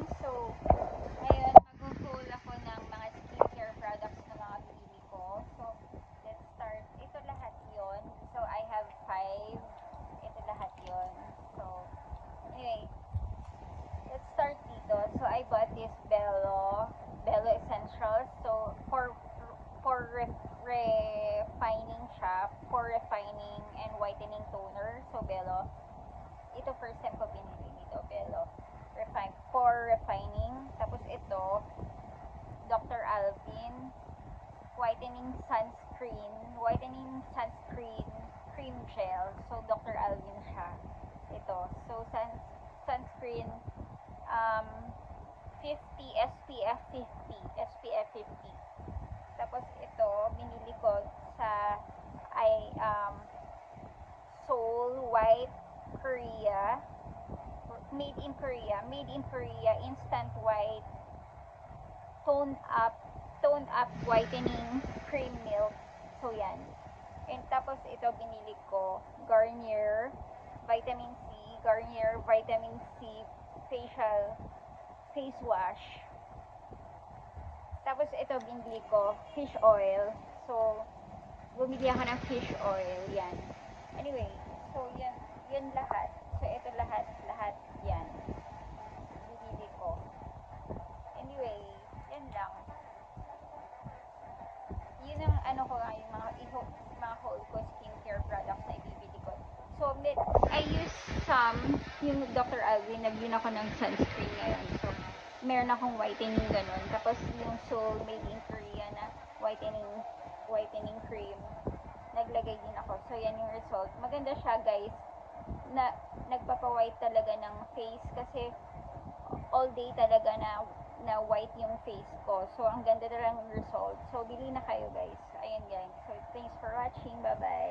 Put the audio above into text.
So, ngayon, mag-haul ako ng mga skincare products na mga binili ko. So, let's start. Ito lahat yon. So, I have 5. Ito lahat yon. So, anyway, let's start dito. So, I bought this Bello Essentials. So, for refining siya, for refining and whitening toner. So, Bello. Ito first time ko binili dito, Bello. For refining. Tapos ito, Dr. Alvin whitening sunscreen cream gel. So Dr. Alvin siya. Ito. So sunscreen 50 SPF 50 SPF 50. Tapos ito binili ko sa Seoul White Korea, made in Korea instant white tone up whitening cream milk. So yan. And tapos ito binili ko Garnier Vitamin C face wash. Tapos ito binili ko fish oil. So bumili ako ng fish oil. Yan. Anyway, so yan lahat. So ito lahat yan. Binili ko. Anyway, yan lang. Yun ang ano ko nga, yung mga whole ko skincare products na ibibili ko. So, I use yung Dr. Alvin, nag-yun ako ng sunscreen ngayon. So, meron akong whitening ganun. Tapos, yung Seoul made in Korea na whitening cream, naglagay din ako. So, yan yung result. Maganda siya, guys. Nagpapa-white talaga ng face kasi all day talaga na white yung face ko. So, ang ganda talaga ng result. So, bili na kayo guys. Ayan guys. So, thanks for watching. Bye-bye.